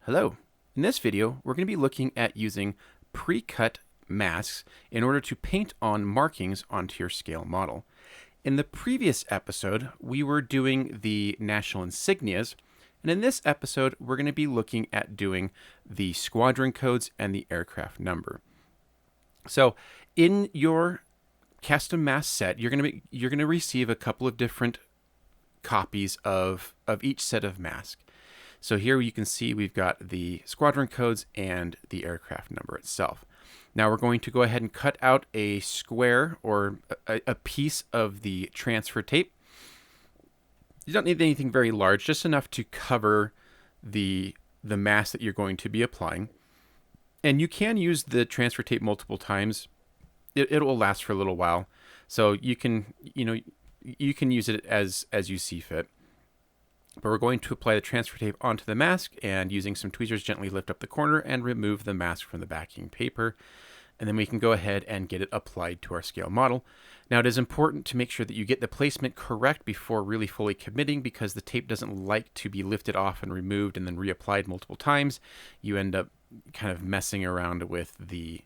Hello. In this video, we're going to be looking at using pre-cut masks in order to paint on markings onto your scale model. In the previous episode, we were doing the national insignias, and in this episode, we're going to be looking at doing the squadron codes and the aircraft number. So, in your custom mask set, you're going to receive a couple of different copies of each set of masks. So here you can see we've got the squadron codes and the aircraft number itself. Now we're going to go ahead and cut out a square or a piece of the transfer tape. You don't need anything very large, just enough to cover the mask that you're going to be applying. And you can use the transfer tape multiple times. It will last for a little while. So you can use it as you see fit. But we're going to apply the transfer tape onto the mask and using some tweezers gently lift up the corner and remove the mask from the backing paper. And then we can go ahead and get it applied to our scale model. Now it is important to make sure that you get the placement correct before really fully committing, because the tape doesn't like to be lifted off and removed and then reapplied multiple times. You end up kind of messing around with the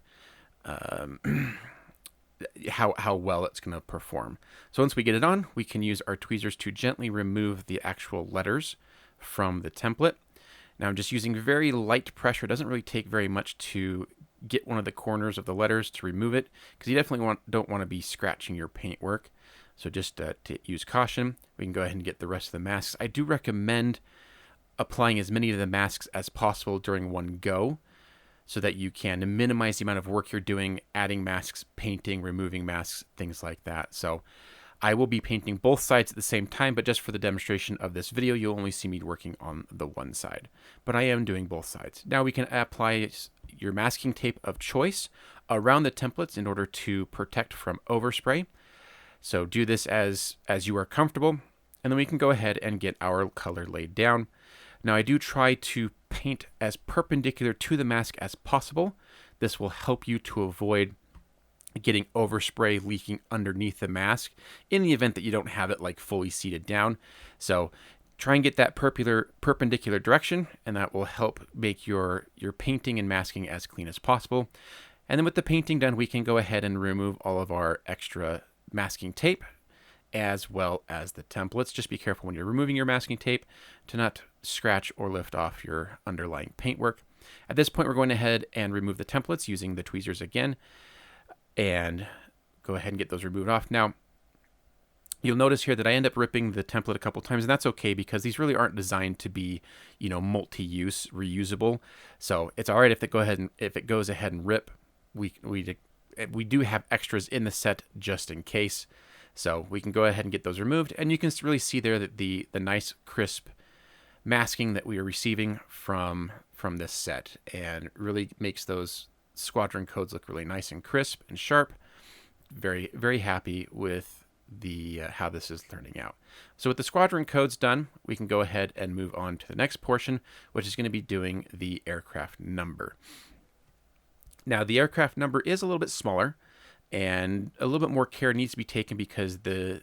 how well it's going to perform. So once we get it on, we can use our tweezers to gently remove the actual letters from the template. Now I'm just using very light pressure. It doesn't really take very much to get one of the corners of the letters to remove it, because you definitely don't want to be scratching your paintwork. So just to use caution, we can go ahead and get the rest of the masks. I do recommend applying as many of the masks as possible during one go, so that you can minimize the amount of work you're doing, adding masks, painting, removing masks, things like that. So I will be painting both sides at the same time, but just for the demonstration of this video, you'll only see me working on the one side. But I am doing both sides. Now we can apply your masking tape of choice around the templates in order to protect from overspray. So do this as you are comfortable, and then we can go ahead and get our color laid down. Now I do try to paint as perpendicular to the mask as possible. This will help you to avoid getting overspray leaking underneath the mask in the event that you don't have it like fully seated down. So try and get that perpendicular direction, and that will help make your painting and masking as clean as possible. And then with the painting done, we can go ahead and remove all of our extra masking tape as well as the templates. Just be careful when you're removing your masking tape to not scratch or lift off your underlying paintwork. At this point, we're going ahead and remove the templates using the tweezers again, and go ahead and get those removed off. Now, you'll notice here that I end up ripping the template a couple times, and that's okay because these really aren't designed to be, multi-use, reusable. So it's all right if it goes ahead and rip. We do have extras in the set just in case. So we can go ahead and get those removed, and you can really see there that the nice crisp masking that we are receiving from this set, and really makes those squadron codes look really nice and crisp and sharp. Very, very happy with the how this is turning out. So with the squadron codes done, we can go ahead and move on to the next portion, which is going to be doing the aircraft number. Now the aircraft number is a little bit smaller, and a little bit more care needs to be taken because the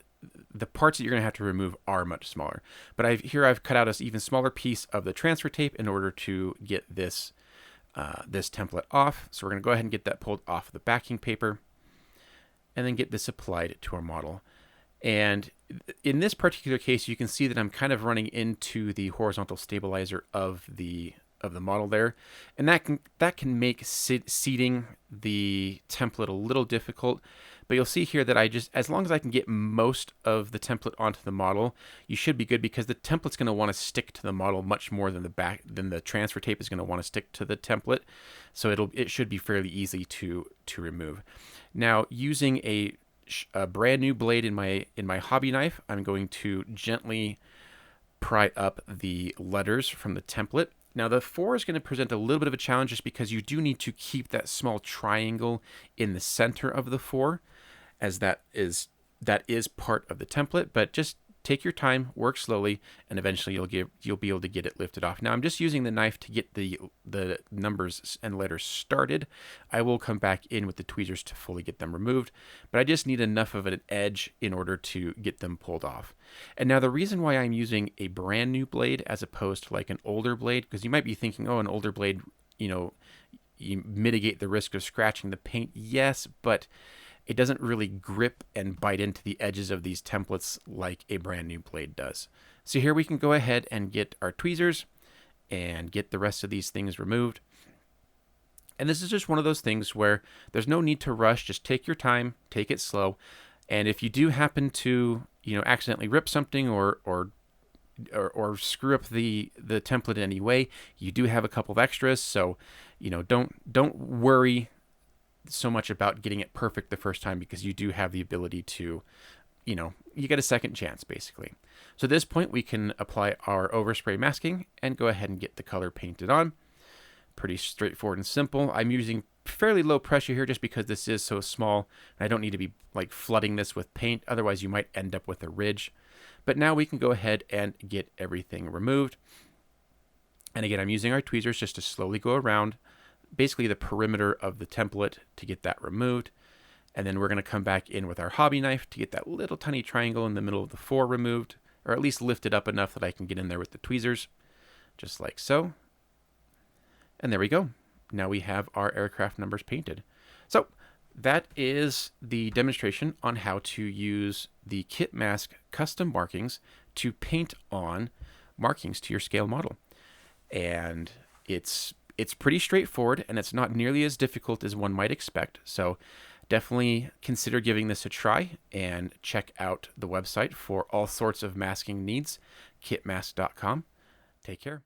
parts that you're going to have to remove are much smaller. But I've cut out an even smaller piece of the transfer tape in order to get this template off. So we're going to go ahead and get that pulled off the backing paper, and then get this applied to our model. And in this particular case, you can see that I'm kind of running into the horizontal stabilizer of the model there, and that can make seating the template a little difficult. But you'll see here that as long as I can get most of the template onto the model, you should be good, because the template's going to want to stick to the model much more than the transfer tape is going to want to stick to the template. So it should be fairly easy to remove. Now, using a brand new blade in my hobby knife, I'm going to gently pry up the letters from the template. Now the 4 is going to present a little bit of a challenge, just because you do need to keep that small triangle in the center of the 4, as that is part of the template. But just take your time, work slowly, and eventually you'll be able to get it lifted off. Now I'm just using the knife to get the numbers and letters started. I will come back in with the tweezers to fully get them removed, but I just need enough of an edge in order to get them pulled off. And now the reason why I'm using a brand new blade as opposed to like an older blade, because you might be thinking, oh, an older blade, you mitigate the risk of scratching the paint. Yes, but it doesn't really grip and bite into the edges of these templates like a brand new blade does. So here we can go ahead and get our tweezers and get the rest of these things removed. And this is just one of those things where there's no need to rush. Just take your time, take it slow. And if you do happen to, accidentally rip something or screw up the template in any way, you do have a couple of extras. So, don't worry so much about getting it perfect the first time, because you do have the ability to, you get a second chance basically. So at this point we can apply our overspray masking and go ahead and get the color painted on. Pretty straightforward and simple. I'm using fairly low pressure here just because this is so small. I don't need to be like flooding this with paint, otherwise you might end up with a ridge. But now we can go ahead and get everything removed. And again, I'm using our tweezers just to slowly go around basically the perimeter of the template to get that removed. And then we're going to come back in with our hobby knife to get that little tiny triangle in the middle of the 4 removed, or at least lifted up enough that I can get in there with the tweezers, just like so. And there we go. Now we have our aircraft numbers painted. So that is the demonstration on how to use the Kit Masx custom markings to paint on markings to your scale model. And it's pretty straightforward, and it's not nearly as difficult as one might expect. So definitely consider giving this a try, and check out the website for all sorts of masking needs, kitmasx.com. Take care.